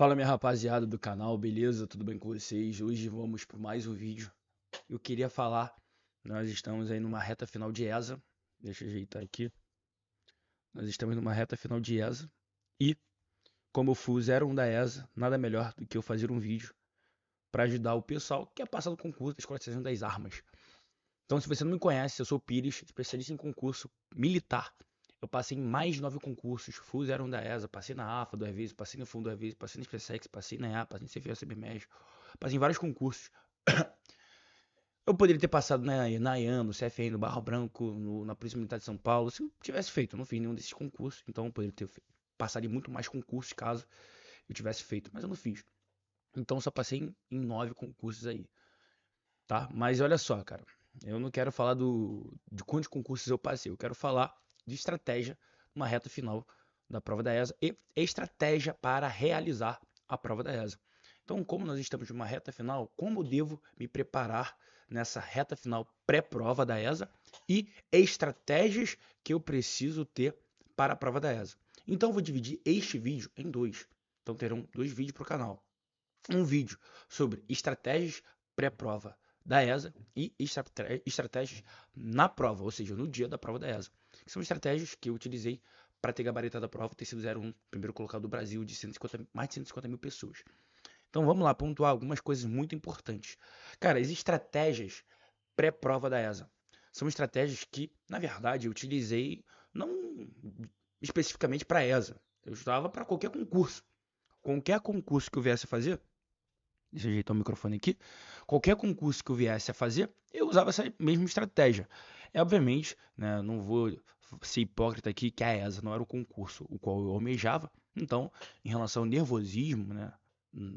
Fala minha rapaziada do canal, beleza? Tudo bem com vocês? Hoje vamos para mais um vídeo. Eu queria falar, nós estamos aí numa reta final de ESA. Deixa eu ajeitar aqui. Nós estamos numa reta final de ESA. E, como eu fui o 01 da ESA, nada melhor do que eu fazer um vídeo para ajudar o pessoal que é passar no concurso da Escola de Ciências das Armas. Então, se você não me conhece, eu sou o Pires, especialista em concurso militar. Eu passei em mais de 9 concursos, fui o 01 da ESA, passei na AFA 2 vezes, passei no Fundo 2 vezes, passei no SpaceX, passei na EA, passei no CFA CBMES, passei em vários concursos. Eu poderia ter passado na IAN, no CFN, no Barro Branco, na Polícia Militar de São Paulo, se eu tivesse feito. Eu não fiz nenhum desses concursos, então eu poderia ter passado em muito mais concursos caso eu tivesse feito, mas eu não fiz. Então eu só passei em 9 concursos aí, tá? Mas olha só, cara, eu não quero falar de quantos concursos eu passei, eu quero falar de estratégia numa reta final da prova da ESA e estratégia para realizar a prova da ESA. Então, como nós estamos numa reta final, como devo me preparar nessa reta final pré-prova da ESA e estratégias que eu preciso ter para a prova da ESA. Então, eu vou dividir este vídeo em dois. Então, terão dois vídeos para o canal. Um vídeo sobre estratégias pré-prova da ESA e estratégias na prova, ou seja, no dia da prova da ESA. Que são estratégias que eu utilizei para ter gabaritado a prova, ter sido 01, primeiro colocado do Brasil, de mais de 150 mil pessoas. Então vamos lá pontuar algumas coisas muito importantes. Cara, as estratégias pré-prova da ESA são estratégias que, na verdade, eu utilizei não especificamente para a ESA. Eu estava para qualquer concurso. Qualquer concurso que eu viesse a fazer, deixa eu ajeitar o microfone aqui. Qualquer concurso que eu viesse a fazer, eu usava essa mesma estratégia. É obviamente, né, não vou ser hipócrita aqui que a ESA não era o concurso o qual eu almejava. Então, em relação ao nervosismo, né,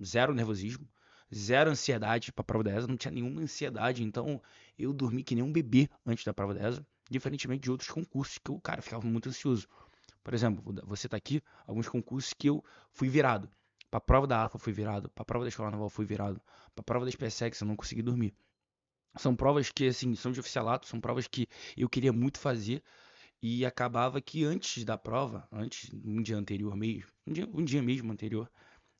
zero nervosismo, zero ansiedade para a prova da ESA, não tinha nenhuma ansiedade. Então, eu dormi que nem um bebê antes da prova da ESA, diferentemente de outros concursos que o cara ficava muito ansioso. Por exemplo, você tá aqui, alguns concursos que eu fui virado. Pra prova da AFA fui virado, pra prova da Escola Naval fui virado, pra prova da SpaceX eu não consegui dormir. São provas que, assim, são de oficialato, são provas que eu queria muito fazer e acabava que antes da prova, antes, um dia anterior mesmo, um dia mesmo anterior,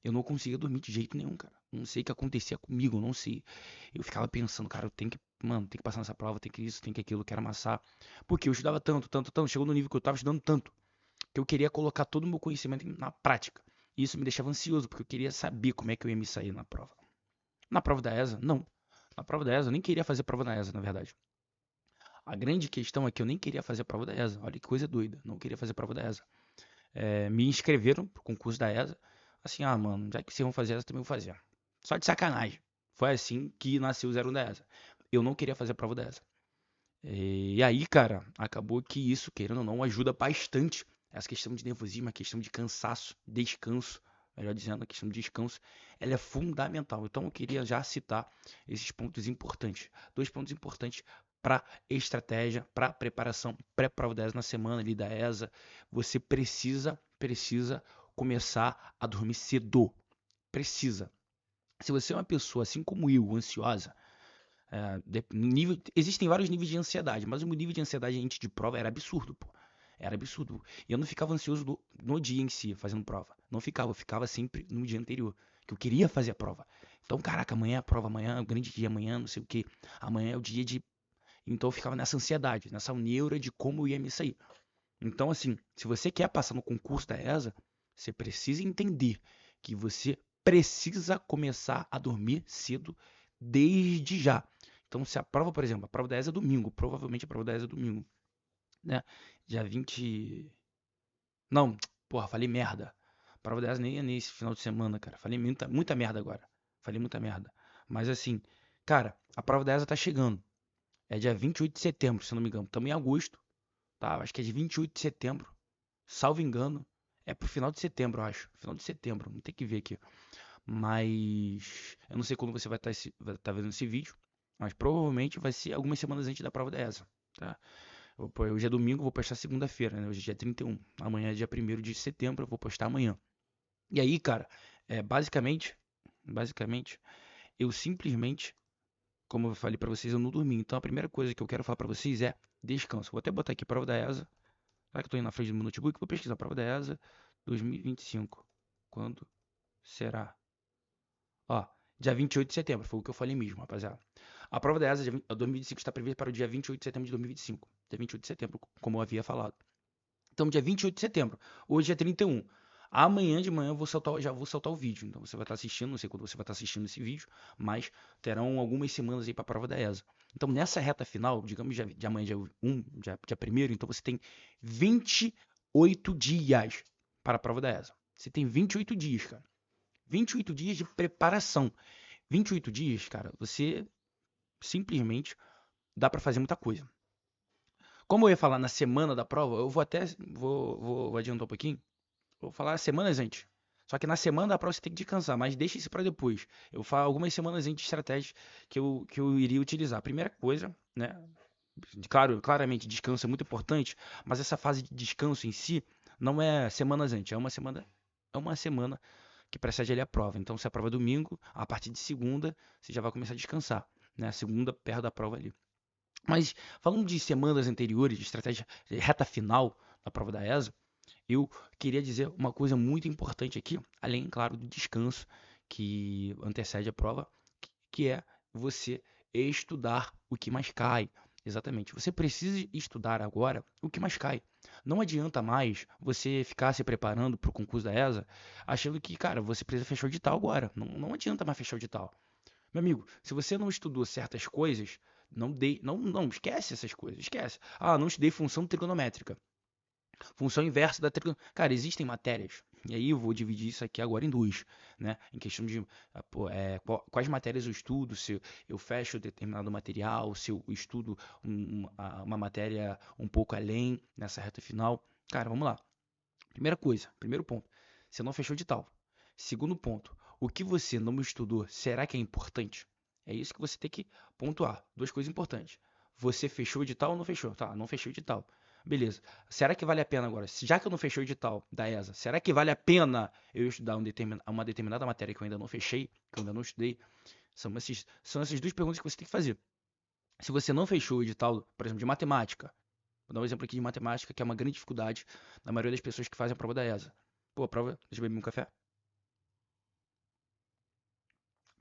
eu não conseguia dormir de jeito nenhum, cara. Não sei o que acontecia comigo, não sei. Eu ficava pensando, cara, eu tenho que, mano, tem que passar nessa prova, tem que isso, tem que aquilo, quero amassar. Porque eu estudava tanto, tanto, tanto, chegou no nível que eu tava estudando tanto que eu queria colocar todo o meu conhecimento na prática. E isso me deixava ansioso, porque eu queria saber como é que eu ia me sair na prova. Na prova da ESA, não. Na prova da ESA, eu nem queria fazer a prova da ESA, na verdade. A grande questão é que eu nem queria fazer a prova da ESA. Olha que coisa doida. Não queria fazer a prova da ESA. Me inscreveram pro concurso da ESA. Assim, mano, já que vocês vão fazer essa, também vou fazer. Só de sacanagem. Foi assim que nasceu o 01 da ESA. Eu não queria fazer a prova da ESA. E aí, cara, acabou que isso, querendo ou não, ajuda bastante. Essa questão de nervosismo, a questão de cansaço, descanso, melhor dizendo, a questão de descanso, ela é fundamental. Então eu queria já citar esses pontos importantes. Dois pontos importantes para estratégia, para preparação pré-prova da ESA na semana ali da ESA. Você precisa começar a dormir cedo. Precisa. Se você é uma pessoa, assim como eu, ansiosa, existem vários níveis de ansiedade, mas o meu nível de ansiedade antes de prova era absurdo, pô. Era absurdo. E eu não ficava ansioso no dia em si, fazendo prova. Não ficava, eu ficava sempre no dia anterior, que eu queria fazer a prova. Então, caraca, amanhã é a prova, amanhã é o grande dia, amanhã não sei o que. Amanhã é o dia de. Então eu ficava nessa ansiedade, nessa neura de como eu ia me sair. Então, assim, se você quer passar no concurso da ESA, você precisa entender que você precisa começar a dormir cedo desde já. Então, se a prova, por exemplo, a prova da ESA é domingo, provavelmente a prova da ESA é domingo, né? Dia 20. Não, porra, falei merda. A prova da ESA nem é nesse final de semana, cara. Falei muita merda agora. Falei muita merda. Mas assim, cara, a prova da ESA tá chegando. É dia 28 de setembro, se eu não me engano. Estamos em agosto, tá? Acho que é de 28 de setembro. Salvo engano, é pro final de setembro, eu acho. Final de setembro, não tem que ver aqui. Mas eu não sei quando você vai estar vendo esse vídeo, mas provavelmente vai ser algumas semanas antes da prova da ESA, tá? Hoje é domingo, vou postar segunda-feira, né? Hoje é dia 31. Amanhã é dia 1º de setembro, eu vou postar amanhã. E aí, cara, basicamente, eu simplesmente, como eu falei pra vocês, eu não dormi. Então a primeira coisa que eu quero falar pra vocês é descanso. Vou até botar aqui prova da ESA. Será que eu tô indo na frente do meu notebook? Vou pesquisar prova da ESA 2025. Quando será? Ó, dia 28 de setembro, foi o que eu falei mesmo, rapaziada. A prova da ESA 2025 está prevista para o dia 28 de setembro de 2025. Dia 28 de setembro, como eu havia falado. Então, dia 28 de setembro. Hoje é 31. Amanhã de manhã já vou soltar o vídeo. Então, você vai estar assistindo, não sei quando você vai estar assistindo esse vídeo, mas terão algumas semanas aí para a prova da ESA. Então, nessa reta final, digamos de amanhã, dia 1, dia 1º, então você tem 28 dias para a prova da ESA. Você tem 28 dias, cara. 28 dias de preparação. 28 dias, cara, você simplesmente dá para fazer muita coisa. Como eu ia falar na semana da prova, eu vou até vou adiantar um pouquinho. Vou falar semanas antes. Só que na semana da prova você tem que descansar, mas deixa isso para depois. Eu vou falar algumas semanas antes de estratégias que eu iria utilizar. Primeira coisa, né? Claro, claramente descanso é muito importante, mas essa fase de descanso em si não é semanas antes, é uma semana que precede ali a prova. Então, se a prova é domingo, a partir de segunda você já vai começar a descansar, né? Segunda perto da prova ali. Mas falando de semanas anteriores, de estratégia de reta final da prova da ESA, eu queria dizer uma coisa muito importante aqui, além, claro, do descanso que antecede a prova, que é você estudar o que mais cai. Exatamente. Você precisa estudar agora o que mais cai. Não adianta mais você ficar se preparando para o concurso da ESA achando que, cara, você precisa fechar o edital agora. Não adianta mais fechar o edital. Meu amigo, se você não estudou certas coisas, não esquece essas coisas, esquece. Ah, não estudei função trigonométrica. Função inversa da trigonometria. Cara, existem matérias, e aí eu vou dividir isso aqui agora em duas, né? Em questão de quais matérias eu estudo, se eu fecho determinado material, se eu estudo uma matéria um pouco além nessa reta final. Cara, vamos lá. Primeira coisa, primeiro ponto, você não fechou de tal. Segundo ponto, o que você não estudou, será que é importante? É isso que você tem que pontuar. Duas coisas importantes. Você fechou o edital ou não fechou? Tá, não fechou o edital. Beleza. Será que vale a pena agora? Já que eu não fechei o edital da ESA, será que vale a pena eu estudar uma determinada matéria que eu ainda não fechei, que eu ainda não estudei? São essas duas perguntas que você tem que fazer. Se você não fechou o edital, por exemplo, de matemática, vou dar um exemplo aqui de matemática, que é uma grande dificuldade na maioria das pessoas que fazem a prova da ESA. Pô, a prova. Deixa eu beber um café.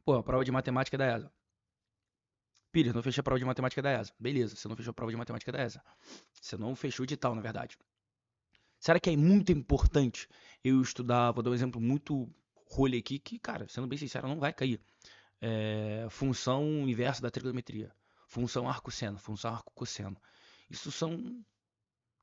Pô, a prova de matemática da ESA. Pires, não fechou a prova de matemática da ESA. Beleza, você não fechou a prova de matemática da ESA. Você não fechou o edital, na verdade. Será que é muito importante eu estudar? Vou dar um exemplo muito rolê aqui, que, cara, sendo bem sincero, não vai cair. Função inversa da trigonometria. Função arco-seno, função arco-cosseno. Isso são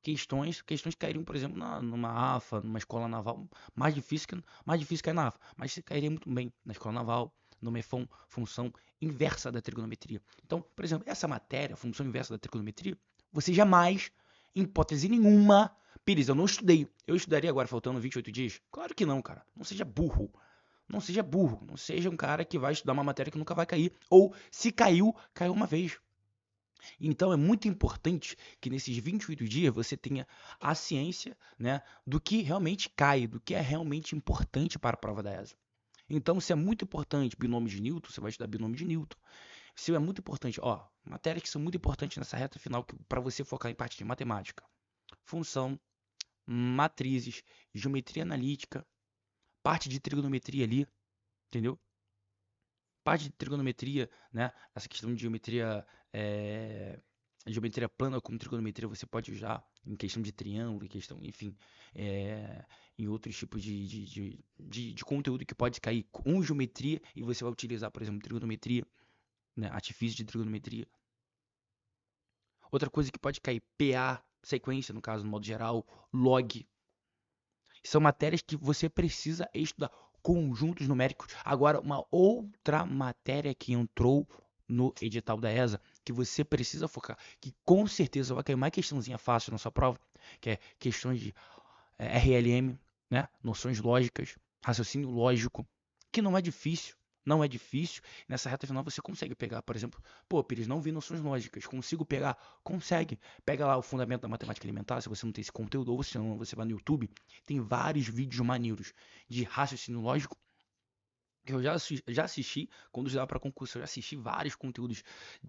questões que cairiam, por exemplo, numa AFA, numa escola naval, mais difícil que a na AFA, mas se cairia muito bem na escola naval, numa função inversa da trigonometria. Então, por exemplo, essa matéria, função inversa da trigonometria, você jamais, em hipótese nenhuma, Pires, eu não estudei. Eu estudaria agora, faltando 28 dias? Claro que não, cara. Não seja burro. Não seja burro. Não seja um cara que vai estudar uma matéria que nunca vai cair. Ou, se caiu, caiu uma vez. Então é muito importante que nesses 28 dias você tenha a ciência, né, do que realmente cai, do que é realmente importante para a prova da ESA. Então, se é muito importante binômio de Newton, você vai estudar binômio de Newton. Se é muito importante, ó, matérias que são muito importantes nessa reta final para você focar em parte de matemática, função, matrizes, geometria analítica, parte de trigonometria ali, entendeu? Parte de trigonometria, né? Essa questão de geometria plana como trigonometria você pode usar em questão de triângulo, em questão, enfim, em outros tipos de conteúdo que pode cair com geometria e você vai utilizar, por exemplo, trigonometria, né? Artifício de trigonometria. Outra coisa que pode cair, PA, sequência, no caso, no modo geral, log. São matérias que você precisa estudar. Conjuntos numéricos. Agora, uma outra matéria que entrou no edital da ESA, que você precisa focar, que com certeza vai cair uma questãozinha fácil na sua prova, que é questões de RLM, né? Noções lógicas, raciocínio lógico, que não é difícil. Não é difícil. Nessa reta final você consegue pegar, por exemplo, pô, Pires, não vi noções lógicas. Consigo pegar? Consegue. Pega lá o fundamento da matemática elementar, se você não tem esse conteúdo, ou se não, você vai no YouTube, tem vários vídeos maneiros de raciocínio lógico que eu já assisti quando eu estudava para concurso. Eu já assisti vários conteúdos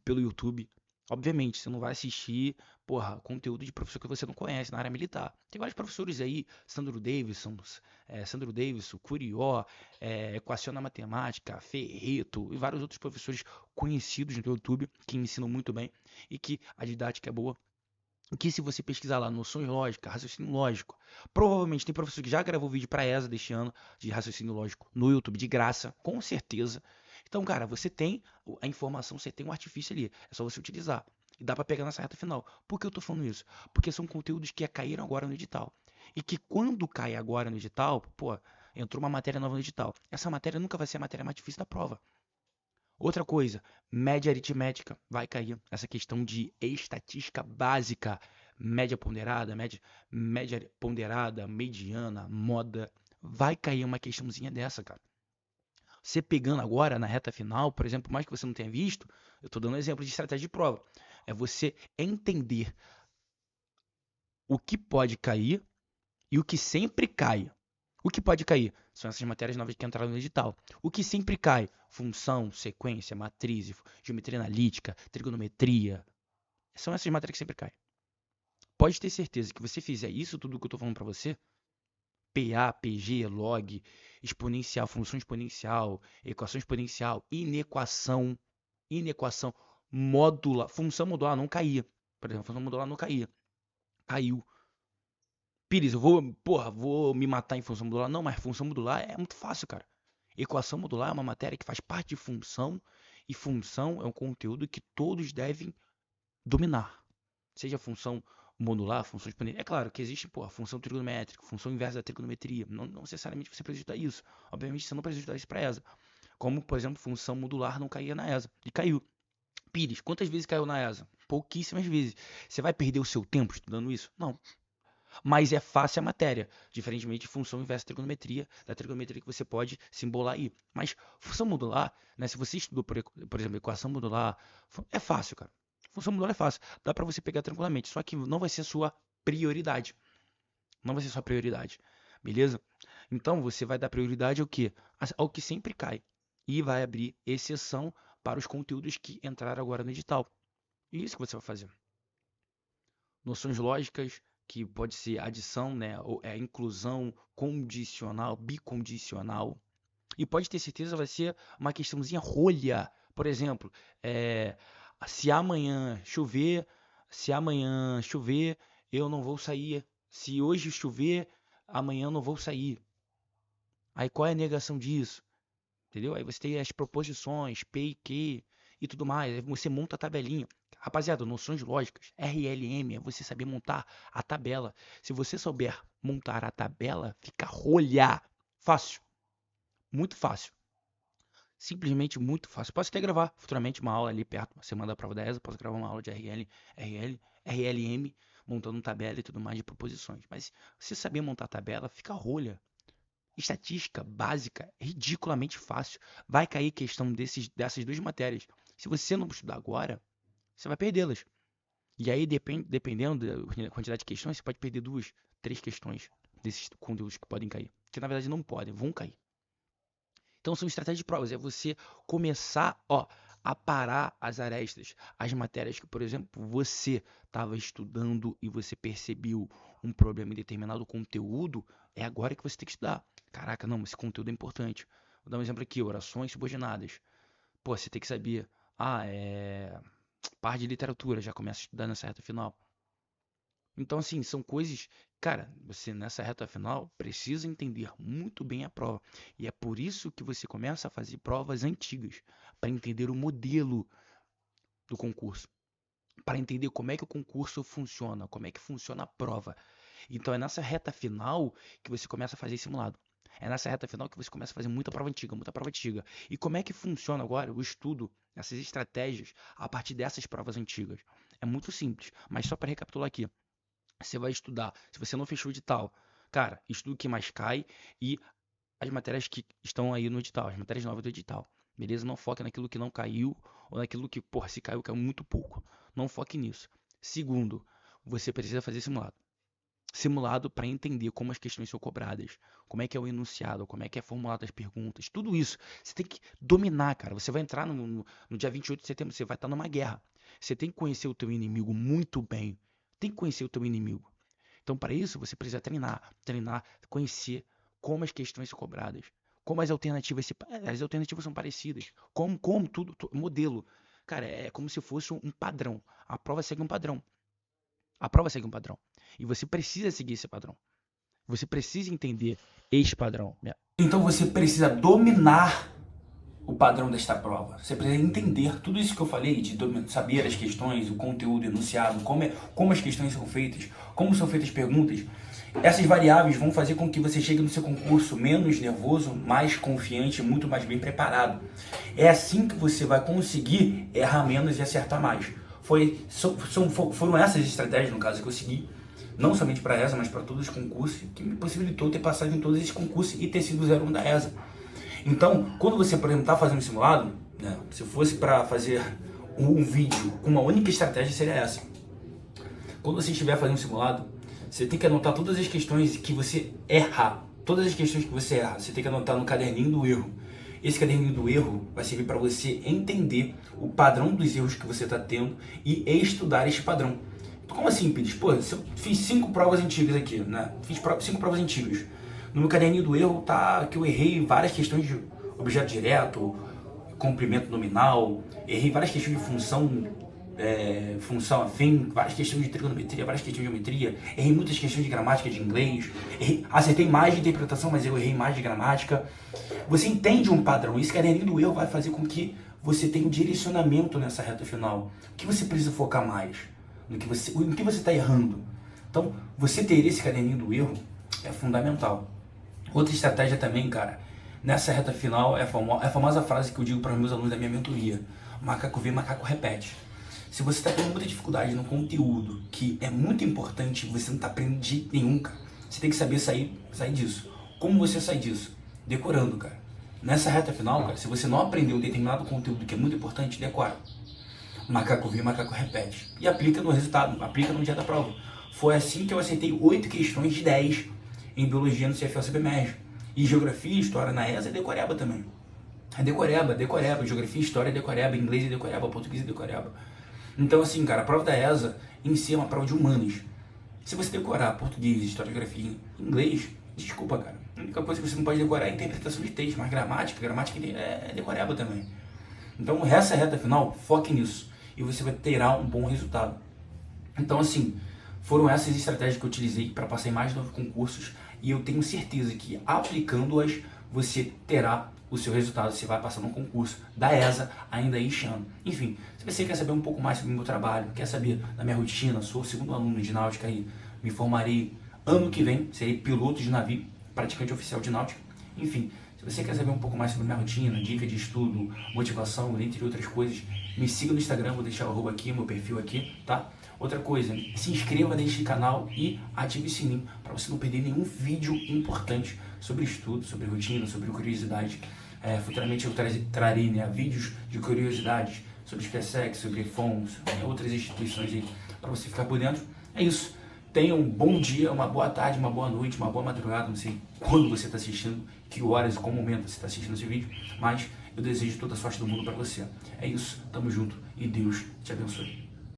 pelo YouTube. Obviamente, você não vai assistir, porra, conteúdo de professor que você não conhece na área militar. Tem vários professores aí, Sandro Davidson, Curió, Equaciona Matemática, Ferreto e vários outros professores conhecidos no YouTube que ensinam muito bem e que a didática é boa. Que se você pesquisar lá noções lógicas, raciocínio lógico, provavelmente tem professor que já gravou vídeo para ESA deste ano de raciocínio lógico no YouTube de graça, com certeza. Então, cara, você tem a informação, você tem um artifício ali, é só você utilizar. E dá para pegar nessa reta final. Por que eu tô falando isso? Porque são conteúdos que caíram agora no edital. E que quando cai agora no edital, pô, entrou uma matéria nova no edital. Essa matéria nunca vai ser a matéria mais difícil da prova. Outra coisa, média aritmética vai cair. Essa questão de estatística básica, média ponderada, mediana, moda, vai cair uma questãozinha dessa, cara. Você pegando agora na reta final, por exemplo, mais que você não tenha visto, eu estou dando um exemplo de estratégia de prova. É você entender o que pode cair e o que sempre cai. O que pode cair são essas matérias novas que entraram no edital. O que sempre cai, função, sequência, matriz, geometria analítica, trigonometria, são essas matérias que sempre caem. Pode ter certeza que você fizer isso tudo que eu estou falando para você, PA, PG, log, exponencial, função exponencial, equação exponencial, inequação, modular, função modular não caía. Por exemplo, função modular não caía. Caiu. Pires, vou me matar em função modular. Não, mas função modular é muito fácil, cara. Equação modular é uma matéria que faz parte de função, e função é um conteúdo que todos devem dominar. Seja função modular, função exponencial. É claro que existe, função trigonométrica, função inversa da trigonometria. Não necessariamente você precisa estudar isso. Obviamente você não precisa estudar isso para ESA. Como, por exemplo, função modular não caía na ESA. E caiu. Pires, quantas vezes caiu na ESA? Pouquíssimas vezes. Você vai perder o seu tempo estudando isso? Não. Mas é fácil a matéria, diferentemente de função inversa da trigonometria que você pode simbolar aí. Mas função modular, né, se você estudou, por exemplo, equação modular, é fácil, cara. Função modular é fácil, dá para você pegar tranquilamente, só que não vai ser sua prioridade. Não vai ser sua prioridade, beleza? Então você vai dar prioridade ao quê? Ao que sempre cai. E vai abrir exceção para os conteúdos que entraram agora no edital. E isso que você vai fazer. Noções lógicas, que pode ser adição, né, ou inclusão condicional, bicondicional. E pode ter certeza vai ser uma questãozinha rolha. Por exemplo, se amanhã chover, eu não vou sair. Se hoje chover, amanhã eu não vou sair. Aí qual é a negação disso? Entendeu? Aí você tem as proposições, P e Q e tudo mais. Aí você monta a tabelinha. Rapaziada, noções lógicas, RLM, é você saber montar a tabela. Se você souber montar a tabela, fica rolha. Fácil. Muito fácil. Simplesmente muito fácil. Posso até gravar futuramente uma aula ali perto, uma semana da prova da ESA, posso gravar uma aula de RLM, montando tabela e tudo mais de proposições. Mas se saber montar a tabela, fica rolha. Estatística básica, ridiculamente fácil. Vai cair questão dessas duas matérias. Se você não estudar agora, você vai perdê-las. E aí, dependendo da quantidade de questões, você pode perder 2, 3 questões desses conteúdos que podem cair. Que na verdade não podem, vão cair. Então são estratégias de provas. É você começar a parar as arestas, as matérias que, por exemplo, você estava estudando e você percebeu um problema em determinado conteúdo, é agora que você tem que estudar. Caraca, não, esse conteúdo é importante. Vou dar um exemplo aqui, orações subordinadas. Pô, você tem que saber, parte de literatura, já começa a estudar nessa reta final. Então, assim, são coisas. Cara, você nessa reta final precisa entender muito bem a prova. E é por isso que você começa a fazer provas antigas, para entender o modelo do concurso, para entender como é que o concurso funciona, como é que funciona a prova. Então, é nessa reta final que você começa a fazer simulado. É nessa reta final que você começa a fazer muita prova antiga, muita prova antiga. E como é que funciona agora o estudo, essas estratégias, a partir dessas provas antigas? É muito simples, mas só para recapitular aqui. Você vai estudar. Se você não fechou o edital, cara, estuda o que mais cai e as matérias que estão aí no edital, as matérias novas do edital. Beleza? Não foque naquilo que não caiu ou naquilo que, porra, se caiu, caiu muito pouco. Não foque nisso. Segundo, você precisa fazer simulado. Simulado para entender como as questões são cobradas, como é que é o enunciado, como é que é formulado as perguntas, tudo isso. Você tem que dominar, cara. Você vai entrar no dia 28 de setembro, você vai estar numa guerra. Você tem que conhecer o teu inimigo muito bem. Tem que conhecer o teu inimigo. Então, para isso, você precisa treinar, conhecer como as questões são cobradas, como as alternativas são parecidas, como tudo, modelo. Cara, é como se fosse um padrão. A prova segue um padrão. A prova segue um padrão. E você precisa seguir esse padrão. Você precisa entender este padrão. Então você precisa dominar o padrão desta prova. Você precisa entender tudo isso que eu falei, de saber as questões, o conteúdo enunciado, como as questões são feitas, como são feitas as perguntas. Essas variáveis vão fazer com que você chegue no seu concurso menos nervoso, mais confiante, muito mais bem preparado. É assim que você vai conseguir errar menos e acertar mais. Foram essas estratégias, no caso, que eu segui, não somente para essa, mas para todos os concursos, que me possibilitou ter passado em todos esses concursos e ter sido 01 da ESA. Então, quando você, por exemplo, está fazendo um simulado, né, se fosse para fazer um vídeo com uma única estratégia, seria essa. Quando você estiver fazendo um simulado, você tem que anotar todas as questões que você erra. Todas as questões que você erra, você tem que anotar no caderninho do erro. Esse caderninho do erro vai servir para você entender o padrão dos erros que você está tendo e estudar este padrão. Como assim, Pires? Pô, se eu fiz 5 provas antigas aqui, né? Fiz 5 provas antigas. No meu caderninho do erro tá que eu errei várias questões de objeto direto, comprimento nominal, errei várias questões de função afim, várias questões de trigonometria, várias questões de geometria, errei muitas questões de gramática de inglês, acertei mais de interpretação, mas eu errei mais de gramática. Você entende um padrão, esse caderninho do erro vai fazer com que você tenha um direcionamento nessa reta final. O que você precisa focar mais? Em que você está errando. Então, você ter esse caderninho do erro é fundamental. Outra estratégia também, cara, nessa reta final é a famosa frase que eu digo para os meus alunos da minha mentoria: macaco vê, macaco repete. Se você está tendo muita dificuldade no conteúdo, que é muito importante, você não está aprendendo de jeito nenhum, cara, você tem que saber sair disso. Como você sai disso? Decorando, cara. Nessa reta final, cara, se você não aprendeu um determinado conteúdo que é muito importante, decora. Macaco vê, macaco repete. E aplica no resultado, aplica no dia da prova. Foi assim que eu acertei 8 questões de 10 em biologia no CFL CBMERG. E geografia e história na ESA é decoreba também. É decoreba. Geografia e história é decoreba, inglês é decoreba, português é decoreba. Então assim, cara, a prova da ESA em si é uma prova de humanas. Se você decorar português, história, geografia, inglês, desculpa, cara. A única coisa que você não pode decorar é a interpretação de texto, mas gramática é decoreba também. Então essa reta final, foque nisso e você vai ter um bom resultado. Então assim, foram essas estratégias que eu utilizei para passar em mais de 9 concursos e eu tenho certeza que aplicando-as você terá o seu resultado, você vai passar no concurso da ESA ainda este ano. Enfim, se você quer saber um pouco mais sobre o meu trabalho, quer saber da minha rotina, sou o segundo aluno de náutica e me formarei ano que vem, serei piloto de navio, praticante oficial de náutica. Enfim, se você quer saber um pouco mais sobre minha rotina, dica de estudo, motivação, entre outras coisas, me siga no Instagram, vou deixar o arroba aqui, meu perfil aqui, tá? Outra coisa, se inscreva neste canal e ative o sininho para você não perder nenhum vídeo importante sobre estudo, sobre rotina, sobre curiosidade. Futuramente eu trarei vídeos de curiosidades sobre SpaceX, sobre FONS, outras instituições aí para você ficar por dentro. É isso. Tenha um bom dia, uma boa tarde, uma boa noite, uma boa madrugada, não sei quando você está assistindo, que horas e qual momento você está assistindo esse vídeo, mas eu desejo toda a sorte do mundo para você. É isso, tamo junto e Deus te abençoe.